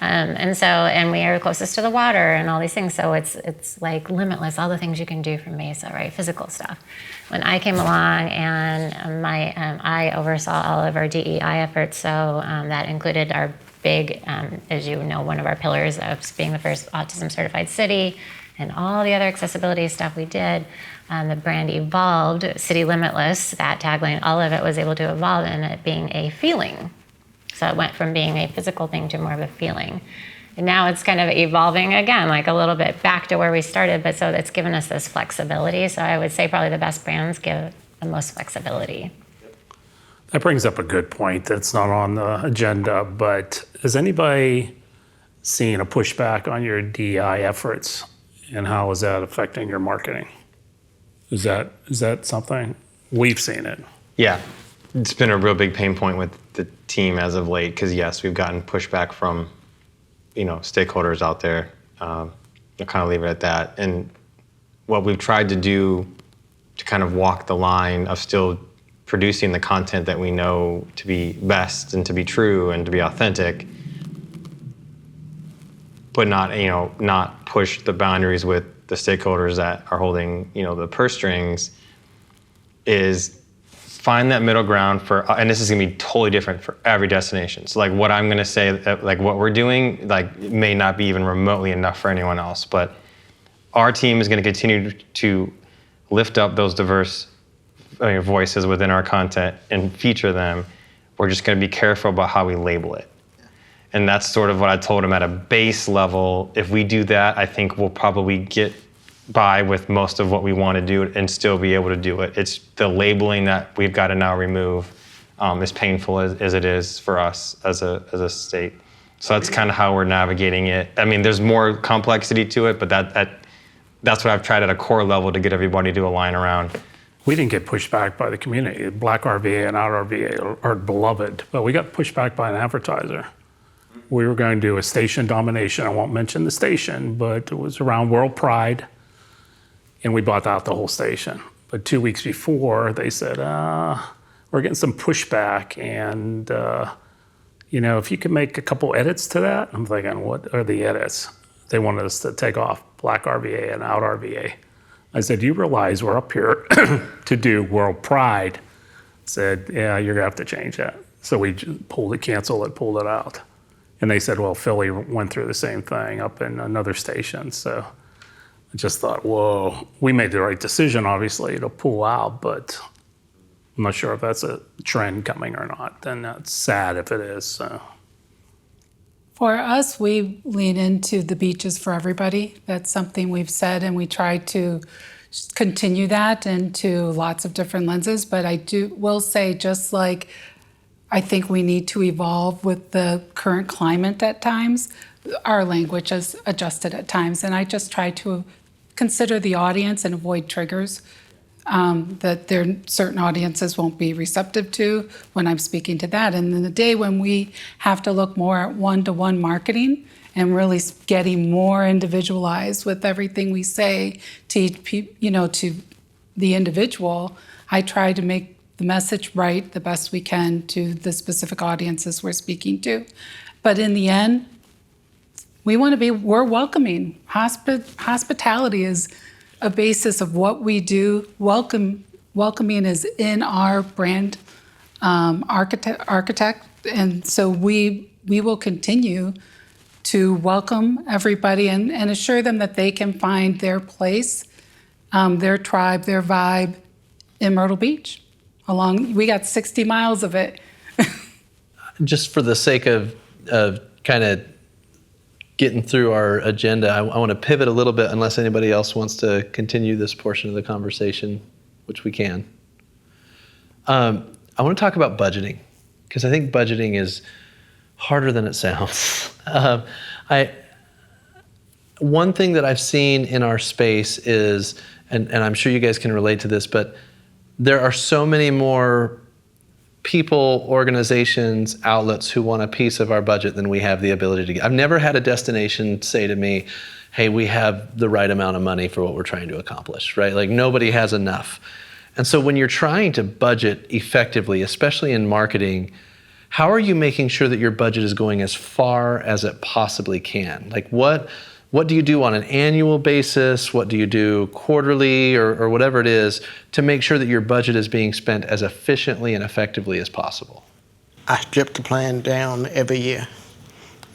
And we are closest to the water and all these things. So it's like limitless, all the things you can do from Mesa, right? Physical stuff. When I came along and I oversaw all of our DEI efforts. So that included our big, as you know, one of our pillars of being the first autism certified city and all the other accessibility stuff we did. The brand evolved, City Limitless, that tagline, all of it was able to evolve in it being a feeling. So it went from being a physical thing to more of a feeling. And now it's kind of evolving again, like a little bit back to where we started, but so it's given us this flexibility. So I would say probably the best brands give the most flexibility. That brings up a good point that's not on the agenda, but has anybody seen a pushback on your DEI efforts, and how is that affecting your marketing? Is that something? We've seen it. Yeah, it's been a real big pain point with the team as of late, because yes, we've gotten pushback from, stakeholders out there. I'll kind of leave it at that. And what we've tried to do to kind of walk the line of still producing the content that we know to be best and to be true and to be authentic, but not push the boundaries with the stakeholders that are holding, the purse strings, is find that middle ground and this is gonna be totally different for every destination. So like what I'm gonna say, like what we're doing, like may not be even remotely enough for anyone else, but our team is gonna continue to lift up those diverse voices within our content and feature them. We're just gonna be careful about how we label it. And that's sort of what I told him at a base level. If we do that, I think we'll probably get by with most of what we want to do and still be able to do it. It's the labeling that we've got to now remove, as painful as it is for us as a state. So that's kind of how we're navigating it. I mean, there's more complexity to it, but that's what I've tried at a core level to get everybody to align around. We didn't get pushed back by the community. Black RVA and out RVA are beloved, but we got pushed back by an advertiser. We were going to do a station domination. I won't mention the station, but it was around World Pride. And we bought out the whole station. But 2 weeks before, they said, we're getting some pushback, and if you could make a couple edits to that. I'm thinking, what are the edits? They wanted us to take off Black RVA and out RVA. I said, you realize we're up here to do World Pride? I said, yeah, you're gonna have to change that. So we pulled it out. And they said, well, Philly went through the same thing up in another station. So I just thought, whoa, we made the right decision, obviously, to pull out, but I'm not sure if that's a trend coming or not. And that's sad if it is. So. For us, we lean into the beaches for everybody. That's something we've said, and we try to continue that into lots of different lenses. But will say, just like I think we need to evolve with the current climate at times, our language has adjusted at times, and I just try to consider the audience and avoid triggers that certain audiences won't be receptive to when I'm speaking to that. And in the day when we have to look more at one-to-one marketing and really getting more individualized with everything we say to the individual, I try to make the message right the best we can to the specific audiences we're speaking to. But in the end, we're welcoming. Hospitality is a basis of what we do. Welcoming is in our brand architect. And so we will continue to welcome everybody and assure them that they can find their place, their tribe, their vibe in Myrtle Beach. We got 60 miles of it. Just for the sake of kind of getting through our agenda, I want to pivot a little bit unless anybody else wants to continue this portion of the conversation, which we can. I want to talk about budgeting, because I think budgeting is harder than it sounds. One thing that I've seen in our space is, and I'm sure you guys can relate to this, but there are so many more people, organizations, outlets who want a piece of our budget than we have the ability to get. I've never had a destination say to me, hey, we have the right amount of money for what we're trying to accomplish, right? Like nobody has enough. And so when you're trying to budget effectively, especially in marketing, how are you making sure that your budget is going as far as it possibly can? Like what do you do on an annual basis? What do you do quarterly or whatever it is to make sure that your budget is being spent as efficiently and effectively as possible? I strip the plan down every year.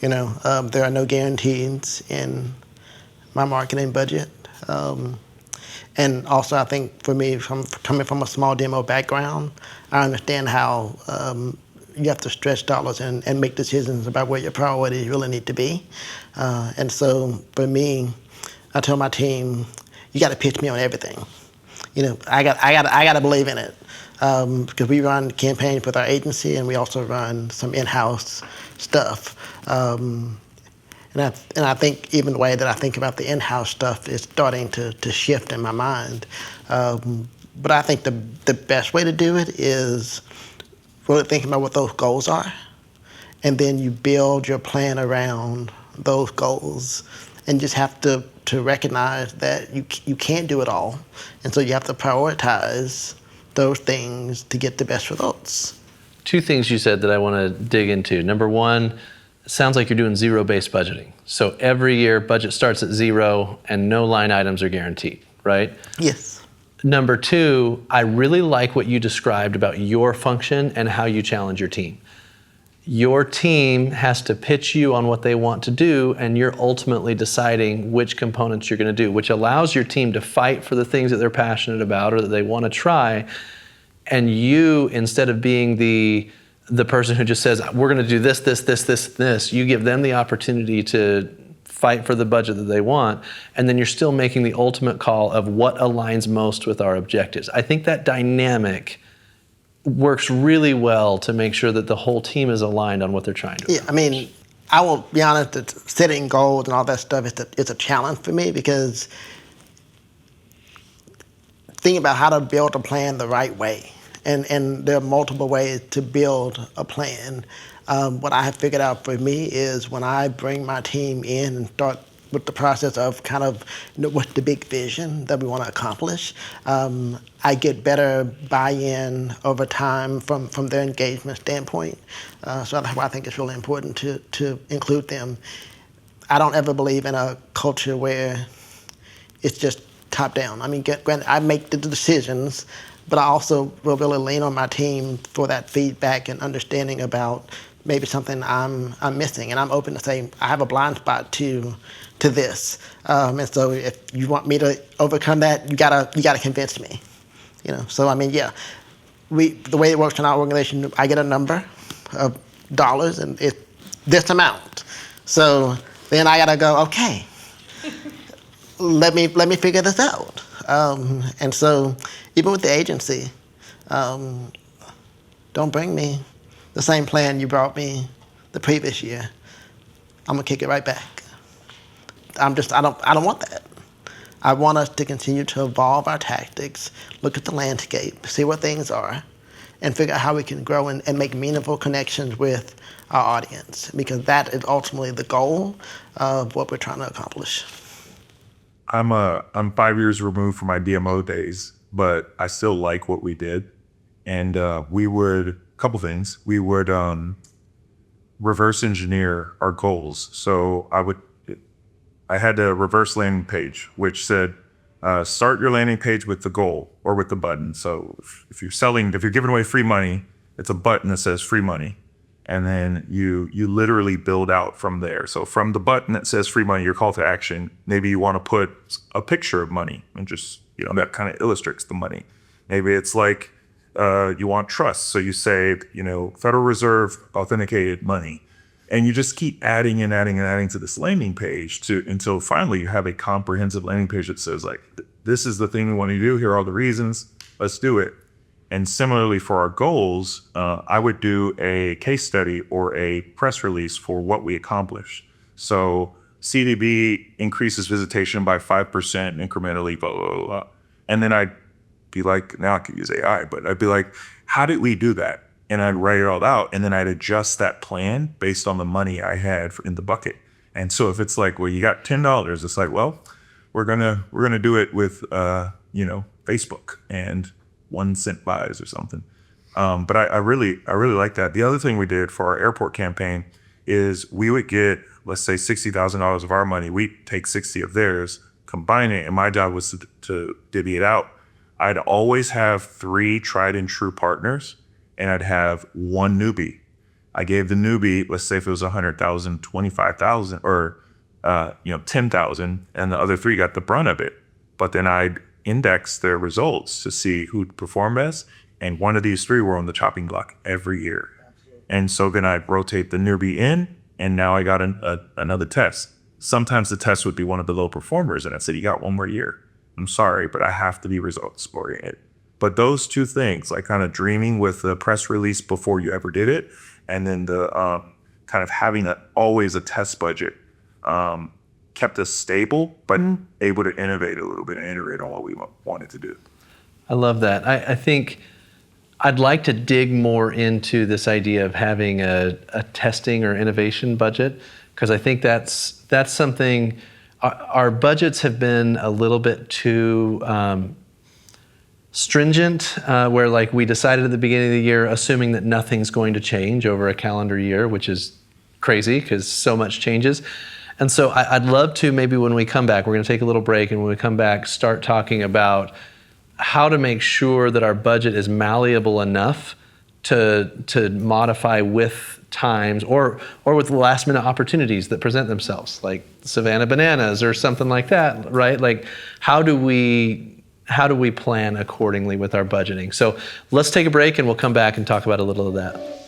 There are no guarantees in my marketing budget. And also I think for me, coming from a small demo background, I understand how you have to stretch dollars and make decisions about where your priorities really need to be. And so for me, I tell my team, you got to pitch me on everything. I got to believe in it because we run campaigns with our agency and we also run some in-house stuff. And I think even the way that I think about the in-house stuff is starting to shift in my mind. But I think the best way to do it is really thinking about what those goals are, and then you build your plan around those goals, and just have to recognize that you can't do it all, and so you have to prioritize those things to get the best results. Two things you said that I want to dig into. Number one, it sounds like you're doing zero-based budgeting. So every year, budget starts at zero and no line items are guaranteed, right? Yes. Number two, I really like what you described about your function and how you challenge your team. Your team has to pitch you on what they want to do, and you're ultimately deciding which components you're going to do, which allows your team to fight for the things that they're passionate about or that they want to try. And you, instead of being the person who just says, we're going to do this, you give them the opportunity to fight for the budget that they want, and then you're still making the ultimate call of what aligns most with our objectives. I think that dynamic works really well to make sure that the whole team is aligned on what they're trying to accomplish. I mean, I will be honest that setting goals and all that stuff is a challenge for me, because thinking about how to build a plan the right way, and there are multiple ways to build a plan. What I have figured out for me is when I bring my team in and start with the process of kind of what's the big vision that we want to accomplish, I get better buy-in over time from their engagement standpoint. So that's why I think it's really important to include them. I don't ever believe in a culture where it's just top down. I mean, granted, I make the decisions, but I also will really lean on my team for that feedback and understanding about maybe something I'm missing, and I'm open to say I have a blind spot to this, and so if you want me to overcome that, you gotta convince me, So I mean, yeah, the way it works in our organization, I get a number of dollars, and it's this amount. So then I gotta go, okay, let me figure this out, and so even with the agency, don't bring me the same plan you brought me the previous year. I'm gonna kick it right back. I don't want that. I want us to continue to evolve our tactics, look at the landscape, see what things are, and figure out how we can grow and make meaningful connections with our audience, because that is ultimately the goal of what we're trying to accomplish. I'm 5 years removed from my DMO days, but I still like what we did. And couple things. We would reverse engineer our goals. So I had a reverse landing page, which said, start your landing page with the goal or with the button. So if you're giving away free money, it's a button that says free money. And then you literally build out from there. So from the button that says free money, your call to action, maybe you want to put a picture of money and just, that kind of illustrates the money. Maybe it's like, you want trust. So you say, Federal Reserve authenticated money. And you just keep adding and adding and adding to this landing page until finally you have a comprehensive landing page that says, like, this is the thing we want to do. Here are all the reasons. Let's do it. And similarly for our goals, I would do a case study or a press release for what we accomplished. So CDB increases visitation by 5% incrementally, blah, blah, blah, blah. And then I'd be like, now I could use AI, but I'd be like, how did we do that? And I'd write it all out, and then I'd adjust that plan based on the money I had in the bucket. And so if it's like, well, you got $10, it's like, well, we're gonna do it with Facebook and 1 cent buys or something. But I really like that. The other thing we did for our airport campaign is we would get, let's say, $60,000 of our money. We'd take 60 of theirs, combine it, and my job was to divvy it out. I'd always have 3 tried and true partners, and I'd have 1 newbie. I gave the newbie, let's say if it was 100,000, 25,000, or 10,000, and the other 3 got the brunt of it. But then I'd index their results to see who'd perform best, and one of these 3 were on the chopping block every year. And so then I'd rotate the newbie in, and now I got another test. Sometimes the test would be one of the low performers, and I said, you got 1 more year. I'm sorry, but I have to be results oriented. But those 2 things, like kind of dreaming with the press release before you ever did it, and then the kind of having always a test budget, kept us stable, but able to innovate a little bit and iterate on what we wanted to do. I love that. I think I'd like to dig more into this idea of having a testing or innovation budget, because I think that's something. Our budgets have been a little bit too stringent, where like we decided at the beginning of the year, assuming that nothing's going to change over a calendar year, which is crazy because so much changes. And so I'd love to, maybe when we come back, we're going to take a little break, and when we come back, start talking about how to make sure that our budget is malleable enough to modify with times or with last minute opportunities that present themselves, like Savannah bananas or something like that, right? Like how do we plan accordingly with our budgeting? So let's take a break, and we'll come back and talk about a little of that.